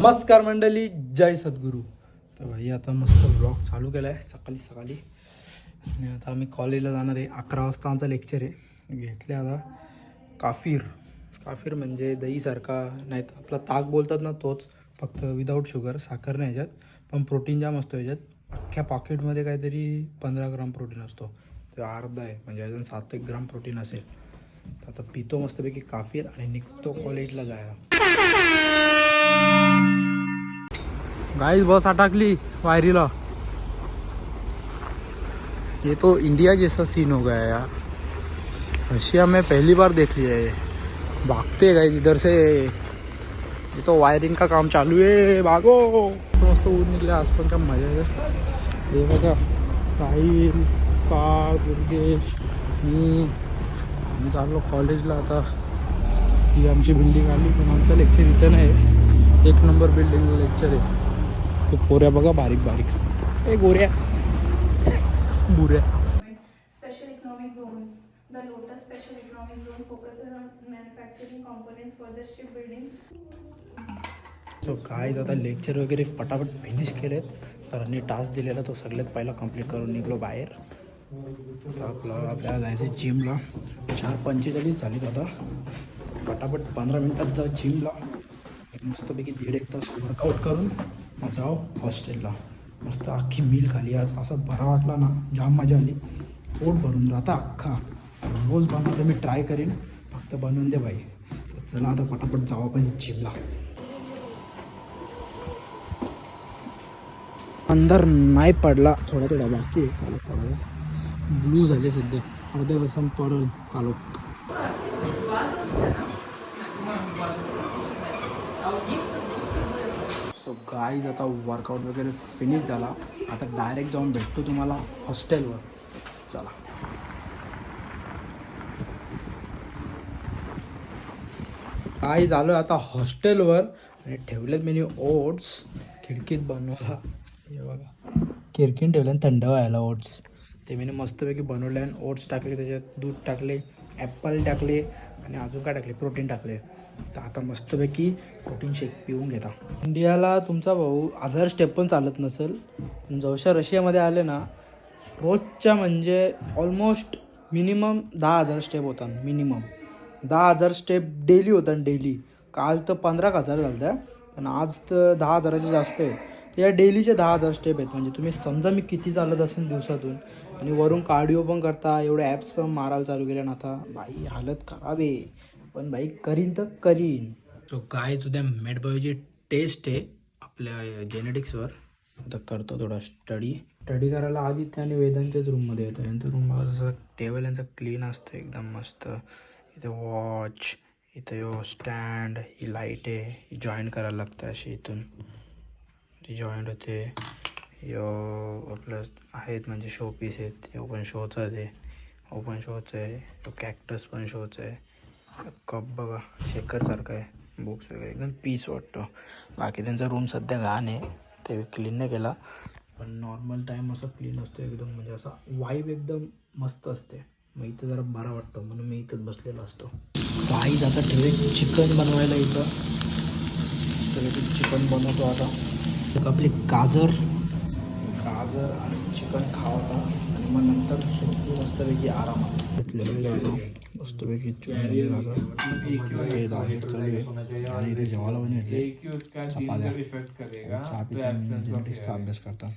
नमस्कार मंडळी, जय सद्गुरू. तर भाई आता मस्त ब्लॉग चालू केला आहे सकाळी आणि आता आम्ही कॉलेजला जाणार आहे. 11 वाजता आमचा लेक्चर आहे. घेतले आता काफीर म्हणजे दहीसारखा, नाही तर आपला ताक बोलतात ना तोच, फक्त विदाऊट शुगर, साखर नाही ह्याच्यात, पण प्रोटीन जाम असतो ह्याच्यात. अख्ख्या पॉकेटमध्ये काहीतरी 15 ग्राम प्रोटीन असतो, तो अर्धा आहे म्हणजे अजून 7-1 ग्राम प्रोटीन असेल. तर आता पितो मस्तपैकी काफीर आणि निघतो कॉलेजला जायला. गाइस बस अटकली वायरीला. ये तो इंडिया जैसा सीन हो गया यार. रशिया में पहली बार देख लिया है. भागते गए इधर से. ये तो वायरिंग का काम चालू है, भागो. मस्त ऊन निघले आज पण, का मजा आहे. हे बघा साहिल, पार, दुर्गेश, मी आम्ही चाललो कॉलेजला. आता ही आमची बिल्डिंग आली, पण आमचं लेक्चर इथं नाही. 1 नंबर बिल्डिंगला लेक्चर आहे. ते पोऱ्या बघा बारीक ए गोऱ्या बुऱ्या. Special economic zones. The Lotus Special Economic Zone focuses on manufacturing components for the shipbuilding. So काय आता लेक्चर वगैरे पटापट फिनिश केलेत. सरांनी टास्क दिलेला तो सगळ्यात पहिला कंप्लीट करून निघलो बाहेर. आता आपल्याला जायचं जिमला. 4:45 झालीत आता. पटापट 15 मिनिटात जा जिमला. मस्तपैकी 1.5 तास वर्कआउट करून जाओ हॉस्टेलला. मस्त अख्खी मील खाली. आज असं बरा वाटला ना, जाम मजा आली. पोट भरून राहता अख्खा. रोज बनवायचं मी ट्राय करीन, फक्त बनवून दे भाई. तर चला आता पटापट जाऊ आपण जिमला. अंदर नाही पडला, थोडा बाकी आहे कालोख पडायला. ब्लू झाले सध्या, अर्ध्या तासां पडल कालोख. सो गाईज आता वर्कआउट वगैरे फिनिश झाला. आता डायरेक्ट जाऊन भेटतो तुम्हाला हॉस्टेलवर. चला. गाईज आलो आता हॉस्टेलवर आणि ठेवलेत मी ओट्स खिडकीत बनवायला. हे बघा खिडकीन ठेवले थंड व्हायला ओट्स. ते मी मस्तपैकी बनवले आणि ओट्स टाकले, त्याच्यात दूध टाकले, ॲपल टाकले आणि अजून काय टाकले, प्रोटीन टाकले. तर आता मस्तपैकी प्रोटीन शेक पिऊन घेता. इंडियाला तुमचा भाऊ आधार स्टेप पण चालत नसेल, पण जवळच्या रशियामध्ये आले ना, रोजच्या म्हणजे ऑलमोस्ट मिनिमम 10,000 स्टेप होतात. मिनिमम 10,000 स्टेप डेली होतात. डेली काल तर 15,000 झालं त्या, पण आज तर 10,000चे जास्त आहेत. तर या डेलीचे 10,000 स्टेप आहेत. म्हणजे तुम्ही समजा मी किती चालत असेल दिवसातून. आणि वरून कार्डिओ पण करता, एवढे ॲप्स पण मारायला चालू केले ना. आता बाई हालत खराब आहे, पण बाई करीन तर करीन. सो काय उद्या मेडबायोची टेस्ट आहे आपल्या जेनेटिक्सवर. आता करतो थोडा स्टडी करायला. आदित्य आणि वेदांच्याच रूममध्ये येतो. यांचं रूम बघा, जसं टेबल यांचं क्लीन असतं एकदम मस्त. इथे वॉच, इथं यो स्टँड, ही लाईट आहे, ही जॉईंट करायला लागतं अशी. इथून ती जॉईंट होते. यो आपलं आहेत म्हणजे शो पीस आहेत. यो पण शोचं आहे, ते ओपन शोचं आहे. तो कॅक्टस पण शोचं आहे. कप बघा शेकरसारखं आहे. बुक्स वगैरे एकदम पीस वाटतो. बाकी त्यांचा रूम सध्या घाण आहे, ते क्लीन नाही केला. पण नॉर्मल टाईम असं क्लीन असतो एकदम. म्हणजे असा वाईब एकदम मस्त असते. मग इथं जरा बरा वाटतो, म्हणून मी इथंच बसलेलो असतो. आई आता ठेवे चिकन बनवायला इथं. तर चिकन बनवतो आता. आपली गाजर आणि चिकन खावता आणि मग नंतर झोपू मस्तपैकी आरामात. घेतलेलं मस्तपैकी चिकन गाजर ते दाखवत चालू आहे. आणि इथे जेवायला पण येते चपात्या. चहा पिता जेनेटिक्सचा अभ्यास करता.